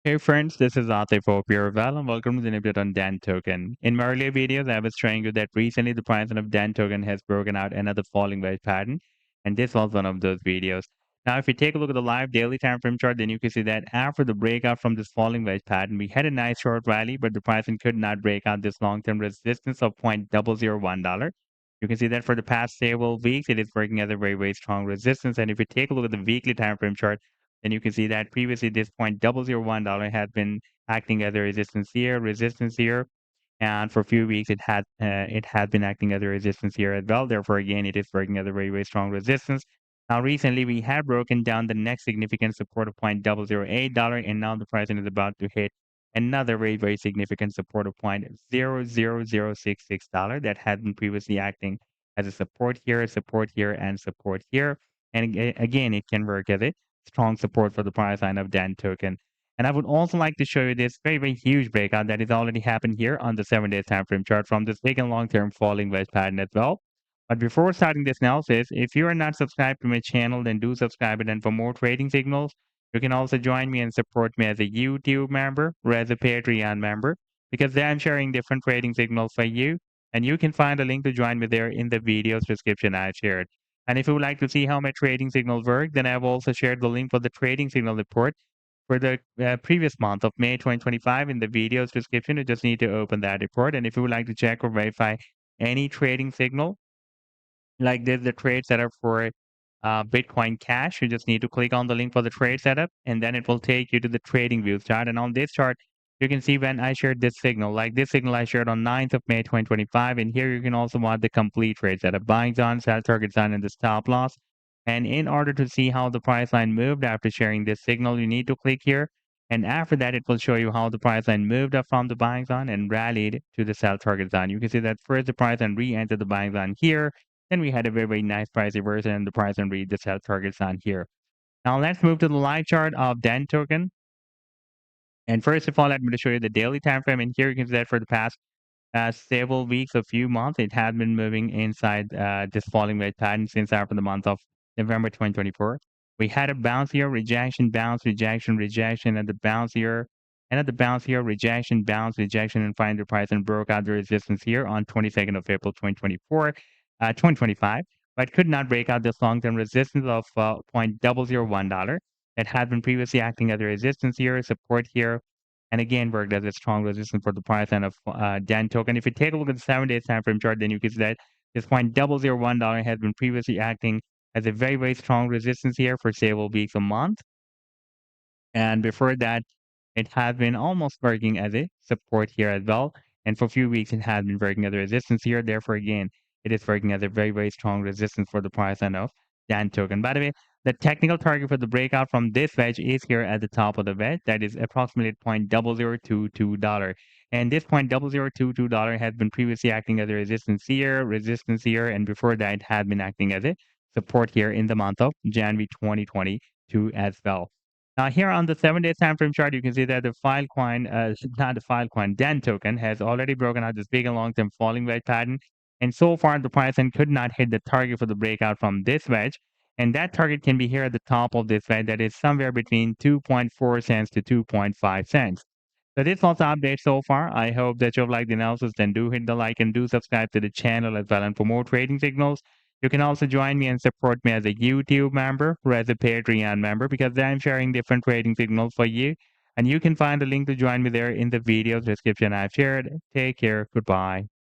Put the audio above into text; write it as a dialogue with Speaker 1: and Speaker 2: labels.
Speaker 1: Hey friends, this is Atif. Hope you're well and welcome to the update on DENT token. In my earlier videos, I was showing you that recently the price of DENT token has broken out another falling wedge pattern, and this was one of those videos. Now, if you take a look at the live daily time frame chart, then you can see that after the breakout from this falling wedge pattern, we had a nice short rally, but the pricing could not break out this long-term resistance of $0.001. You can see that for the past several weeks, it is working as a very strong resistance. And if you take a look at the weekly time frame chart, then you can see that previously this $0.001 had been acting as a resistance here, and for a few weeks it had been acting as a resistance here as well. Therefore, again, it is working as a very strong resistance. Now, recently we have broken down the next significant support of $0.008, and now the pricing is about to hit another very significant support of $0.00066 that had been previously acting as a support here, and support here. And again, it can work as a strong support for the price line of DENT token. And I would also like to show you this very huge breakout that has already happened here on the 7-day time frame chart from this big and long-term falling wedge pattern as well. But before starting this analysis, if you are not subscribed to my channel, then do subscribe it. And for more trading signals, you can also join me and support me as a YouTube member or as a Patreon member, because there I'm sharing different trading signals for you. And you can find a link to join me there in the video's description I've shared. And if you would like to see how my trading signals work, then I've also shared the link for the trading signal report for the previous month of May 2025 in the video's description. You just need to open that report. And if you would like to check or verify any trading signal, like there's the trade setup for Bitcoin Cash, you just need to click on the link for the trade setup, and then it will take you to the TradingView chart. And on this chart, you can see when I shared this signal, like this signal I shared on 9th of May 2025. And here you can also watch the complete trade setup, buying zone, sell target zone, and the stop loss. And in order to see how the price line moved after sharing this signal, you need to click here. And after that, it will show you how the price line moved up from the buying zone and rallied to the sell target zone. You can see that first the price line re-entered the buying zone here. Then we had a very nice price reversal, and the price line reached the sell target zone here. Now let's move to the live chart of DENT token. And first of all, I'm going to show you the daily time frame. And here you can see that for the past several weeks, a few months, it had been moving inside this falling wedge pattern since after the month of November 2024. We had a bounce here, rejection, bounce, rejection, and the bounce here, and at the bounce here, rejection, bounce, rejection, and finally the price and broke out the resistance here on 22nd of April 2025, but could not break out this long-term resistance of $0.001 that had been previously acting as a resistance here, support here, and again worked as a strong resistance for the price line of DENT token. If you take a look at the 7-day time frame chart, then you can see that this $0.001 has been previously acting as a very strong resistance here for several weeks, a month. And before that, it has been almost working as a support here as well. And for a few weeks, it has been working as a resistance here. Therefore, again, it is working as a very strong resistance for the price line of DENT token. By the way, the technical target for the breakout from this wedge is here at the top of the wedge. That is approximately $0.0022. And this $0.0022 has been previously acting as a resistance here, and before that, it had been acting as a support here in the month of January 2022 as well. Now here on the 7-day time frame chart, you can see that the Filecoin, not the Filecoin, DENT token has already broken out this big and long-term falling wedge pattern. And so far, the price end could not hit the target for the breakout from this wedge. And that target can be here at the top of this wedge, that is somewhere between 2.4 cents to 2.5 cents. So this was the update so far. I hope that you've liked the analysis. Then do hit the like and do subscribe to the channel as well. And for more trading signals, you can also join me and support me as a YouTube member or as a Patreon member, because I'm sharing different trading signals for you. And you can find the link to join me there in the video description I've shared. Take care. Goodbye.